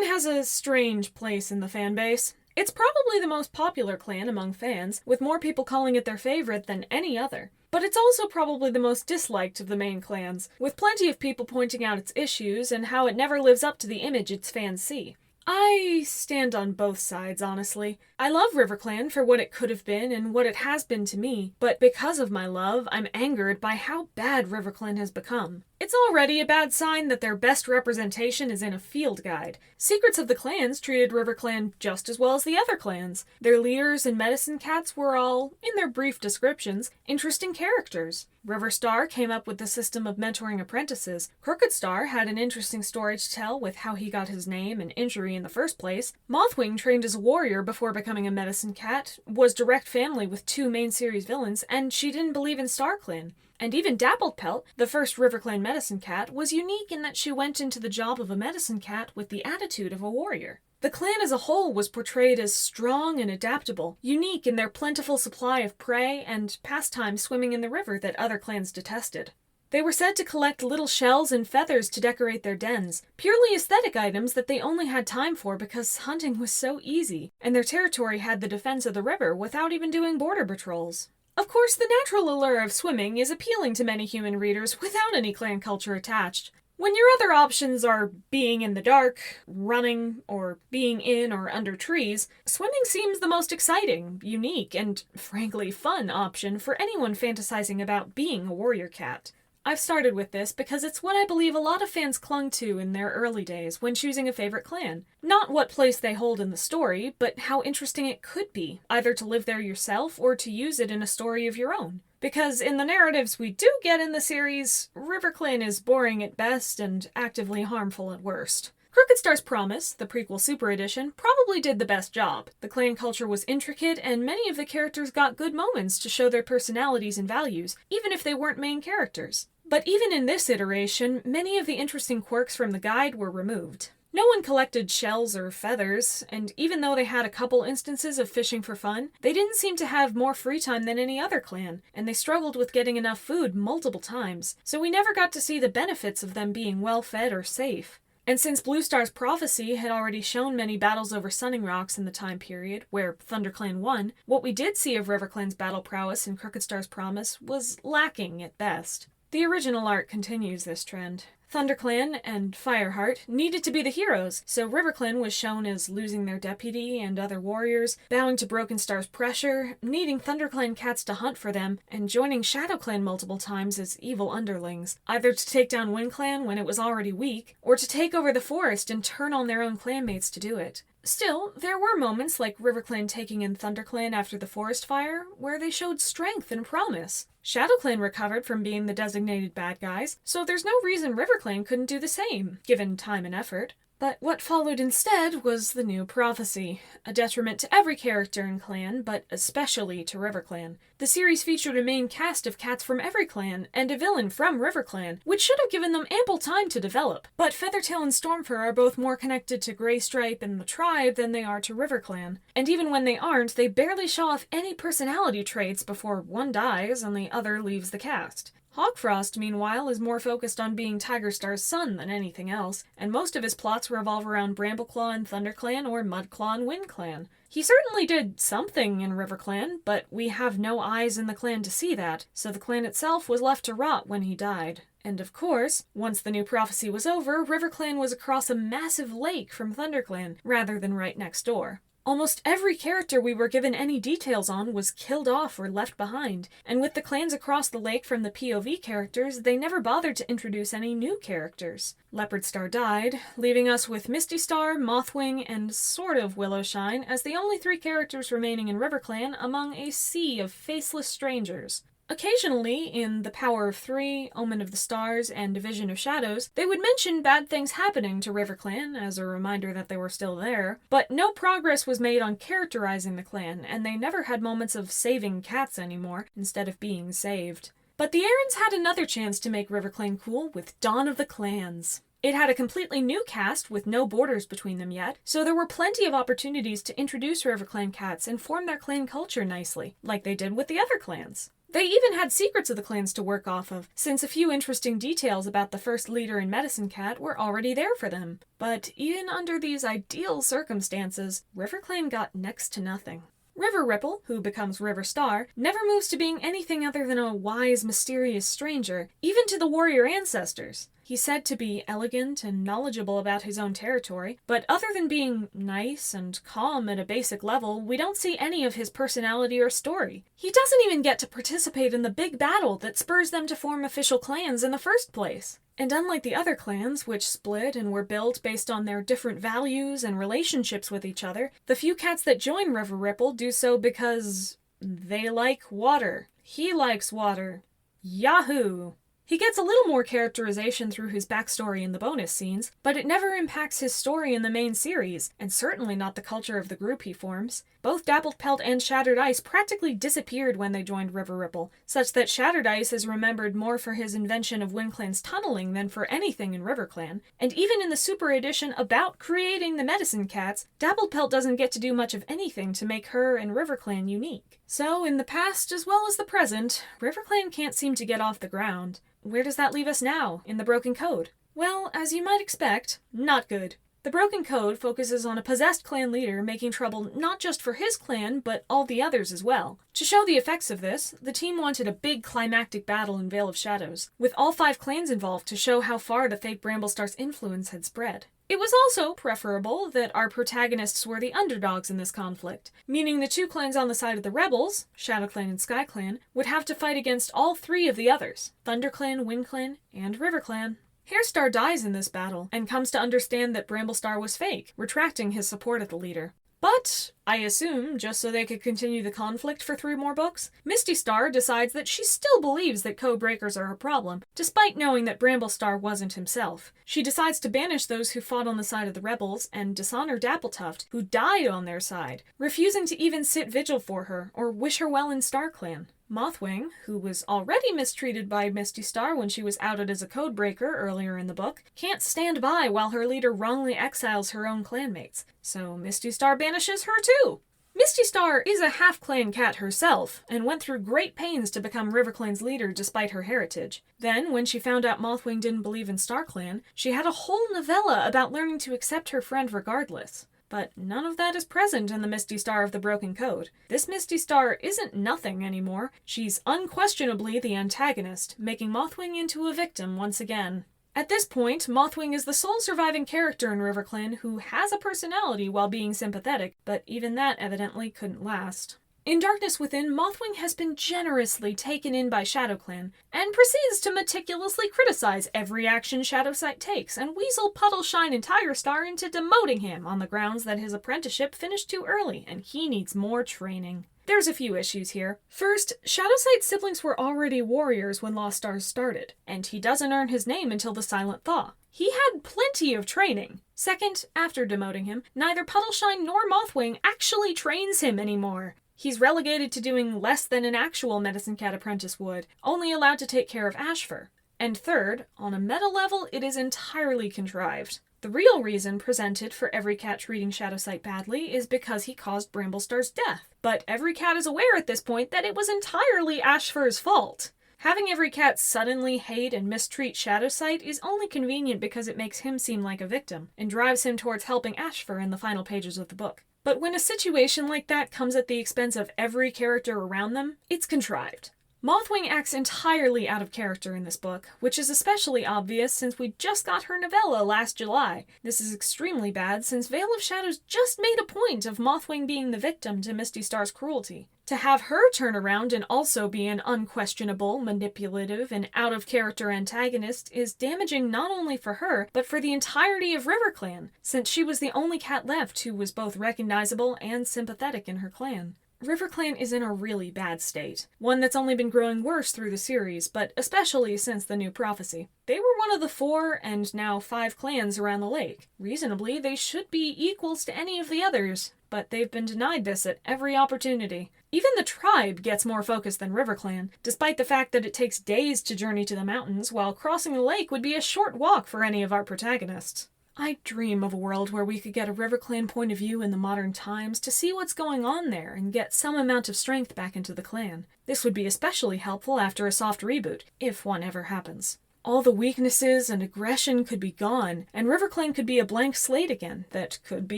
Riverclan has a strange place in the fanbase. It's probably the most popular clan among fans, with more people calling it their favorite than any other. But it's also probably the most disliked of the main clans, with plenty of people pointing out its issues and how it never lives up to the image its fans see. I stand on both sides, honestly. I love Riverclan for what it could have been and what it has been to me, but because of my love, I'm angered by how bad Riverclan has become. It's already a bad sign that their best representation is in a field guide. Secrets of the Clans treated Riverclan just as well as the other clans. Their leaders and medicine cats were all, in their brief descriptions, interesting characters. Riverstar came up with the system of mentoring apprentices. Crooked Star had an interesting story to tell with how he got his name and injury in the first place. Mothwing trained as a warrior before becoming a medicine cat, was direct family with two main series villains, and she didn't believe in StarClan. And even Dappled Pelt, the first Riverclan medicine cat, was unique in that she went into the job of a medicine cat with the attitude of a warrior. The clan as a whole was portrayed as strong and adaptable, unique in their plentiful supply of prey and pastime swimming in the river that other clans detested. They were said to collect little shells and feathers to decorate their dens, purely aesthetic items that they only had time for because hunting was so easy, and their territory had the defense of the river without even doing border patrols. Of course, the natural allure of swimming is appealing to many human readers without any clan culture attached. When your other options are being in the dark, running, or being in or under trees, swimming seems the most exciting, unique, and frankly fun option for anyone fantasizing about being a warrior cat. I've started with this because it's what I believe a lot of fans clung to in their early days when choosing a favorite clan. Not what place they hold in the story, but how interesting it could be, either to live there yourself or to use it in a story of your own. Because in the narratives we do get in the series, Riverclan is boring at best and actively harmful at worst. Crooked Star's Promise, the prequel Super Edition, probably did the best job. The clan culture was intricate, and many of the characters got good moments to show their personalities and values, even if they weren't main characters. But even in this iteration, many of the interesting quirks from the guide were removed. No one collected shells or feathers, and even though they had a couple instances of fishing for fun, they didn't seem to have more free time than any other clan, and they struggled with getting enough food multiple times, so we never got to see the benefits of them being well-fed or safe. And since Blue Star's prophecy had already shown many battles over Sunning Rocks in the time period, where ThunderClan won, what we did see of Riverclan's battle prowess in Crooked Star's Promise was lacking at best. The original art continues this trend. ThunderClan and Fireheart needed to be the heroes, so Riverclan was shown as losing their deputy and other warriors, bowing to Broken Star's pressure, needing ThunderClan cats to hunt for them, and joining ShadowClan multiple times as evil underlings, either to take down WindClan when it was already weak, or to take over the forest and turn on their own clanmates to do it. Still, there were moments like Riverclan taking in ThunderClan after the forest fire, where they showed strength and promise. ShadowClan recovered from being the designated bad guys, so there's no reason Riverclan couldn't do the same, given time and effort. But what followed instead was the new prophecy, a detriment to every character in clan, but especially to Riverclan. The series featured a main cast of cats from every clan, and a villain from Riverclan, which should have given them ample time to develop. But Feathertail and Stormfur are both more connected to Greystripe and the tribe than they are to Riverclan. And even when they aren't, they barely show off any personality traits before one dies and the other leaves the cast. Hawkfrost, meanwhile, is more focused on being Tigerstar's son than anything else, and most of his plots revolve around Brambleclaw and ThunderClan or Mudclaw and WindClan. He certainly did something in Riverclan, but we have no eyes in the clan to see that, so the clan itself was left to rot when he died. And of course, once the new prophecy was over, Riverclan was across a massive lake from ThunderClan, rather than right next door. Almost every character we were given any details on was killed off or left behind, and with the clans across the lake from the POV characters, they never bothered to introduce any new characters. Leopardstar died, leaving us with Misty Star, Mothwing, and sort of Willowshine as the only three characters remaining in Riverclan among a sea of faceless strangers. Occasionally, in The Power of Three, Omen of the Stars, and Division of Shadows, they would mention bad things happening to Riverclan as a reminder that they were still there, but no progress was made on characterizing the clan, and they never had moments of saving cats anymore, instead of being saved. But the Aarons had another chance to make Riverclan cool with Dawn of the Clans. It had a completely new cast with no borders between them yet, so there were plenty of opportunities to introduce Riverclan cats and form their clan culture nicely, like they did with the other clans. They even had secrets of the clans to work off of, since a few interesting details about the first leader and Medicine Cat were already there for them. But even under these ideal circumstances, Riverclan got next to nothing. River Ripple, who becomes River Star, never moves to being anything other than a wise, mysterious stranger, even to the warrior ancestors. He's said to be elegant and knowledgeable about his own territory, but other than being nice and calm at a basic level, we don't see any of his personality or story. He doesn't even get to participate in the big battle that spurs them to form official clans in the first place. And unlike the other clans, which split and were built based on their different values and relationships with each other, the few cats that join River Ripple do so because they like water. He likes water. Yahoo! He gets a little more characterization through his backstory in the bonus scenes, but it never impacts his story in the main series, and certainly not the culture of the group he forms. Both Dappled Pelt and Shattered Ice practically disappeared when they joined River Ripple, such that Shattered Ice is remembered more for his invention of WindClan's tunneling than for anything in Riverclan. And even in the Super Edition about creating the Medicine Cats, Dappled Pelt doesn't get to do much of anything to make her and Riverclan unique. So, in the past as well as the present, Riverclan can't seem to get off the ground. Where does that leave us now, in the Broken Code? Well, as you might expect, not good. The Broken Code focuses on a possessed clan leader making trouble not just for his clan, but all the others as well. To show the effects of this, the team wanted a big climactic battle in Vale of Shadows, with all 5 clans involved to show how far the fake Bramblestar's influence had spread. It was also preferable that our protagonists were the underdogs in this conflict, meaning the 2 clans on the side of the rebels, ShadowClan and SkyClan, would have to fight against all 3 of the others, ThunderClan, WindClan, and Riverclan. Hairstar dies in this battle, and comes to understand that Bramblestar was fake, retracting his support of the leader. But, I assume, just so they could continue the conflict for 3 more books, Misty Star decides that she still believes that codebreakers are a problem, despite knowing that Bramblestar wasn't himself. She decides to banish those who fought on the side of the rebels, and dishonor Dappletuft, who died on their side, refusing to even sit vigil for her, or wish her well in StarClan. Mothwing, who was already mistreated by Misty Star when she was outed as a codebreaker earlier in the book, can't stand by while her leader wrongly exiles her own clanmates, so Misty Star banishes her too. Misty Star is a half-clan cat herself, and went through great pains to become Riverclan's leader despite her heritage. Then, when she found out Mothwing didn't believe in StarClan, she had a whole novella about learning to accept her friend regardless. But none of that is present in the Misty Star of the Broken Code. This Misty Star isn't nothing anymore. She's unquestionably the antagonist, making Mothwing into a victim once again. At this point, Mothwing is the sole surviving character in Riverclan who has a personality while being sympathetic, but even that evidently couldn't last. In Darkness Within, Mothwing has been generously taken in by ShadowClan, and proceeds to meticulously criticize every action Shadowsight takes, and weasel Puddleshine and Tigerstar into demoting him on the grounds that his apprenticeship finished too early, and he needs more training. There's a few issues here. First, Shadowsight's siblings were already warriors when Lost Stars started, and he doesn't earn his name until the Silent Thaw. He had plenty of training. Second, after demoting him, neither Puddleshine nor Mothwing actually trains him anymore. He's relegated to doing less than an actual Medicine Cat apprentice would, only allowed to take care of Ashfur. And third, on a meta level, it is entirely contrived. The real reason presented for every cat treating Shadowsight badly is because he caused Bramblestar's death. But every cat is aware at this point that it was entirely Ashfur's fault. Having every cat suddenly hate and mistreat Shadowsight is only convenient because it makes him seem like a victim, and drives him towards helping Ashfur in the final pages of the book. But when a situation like that comes at the expense of every character around them, it's contrived. Mothwing acts entirely out of character in this book, which is especially obvious since we just got her novella last July. This is extremely bad since Vale of Shadows just made a point of Mothwing being the victim to Misty Star's cruelty. To have her turn around and also be an unquestionable, manipulative, and out-of-character antagonist is damaging not only for her, but for the entirety of Riverclan, since she was the only cat left who was both recognizable and sympathetic in her clan. Riverclan is in a really bad state, one that's only been growing worse through the series, but especially since the new prophecy. They were one of the 4 and now 5 clans around the lake. Reasonably, they should be equals to any of the others, but they've been denied this at every opportunity. Even the tribe gets more focus than Riverclan, despite the fact that it takes days to journey to the mountains, while crossing the lake would be a short walk for any of our protagonists. I dream of a world where we could get a Riverclan point of view in the modern times to see what's going on there and get some amount of strength back into the clan. This would be especially helpful after a soft reboot, if one ever happens. All the weaknesses and aggression could be gone, and Riverclan could be a blank slate again that could be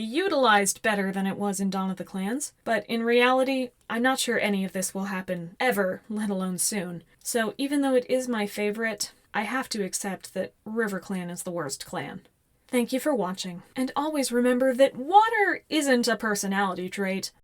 utilized better than it was in Dawn of the Clans. But in reality, I'm not sure any of this will happen ever, let alone soon. So even though it is my favorite, I have to accept that Riverclan is the worst clan. Thank you for watching, and always remember that water isn't a personality trait.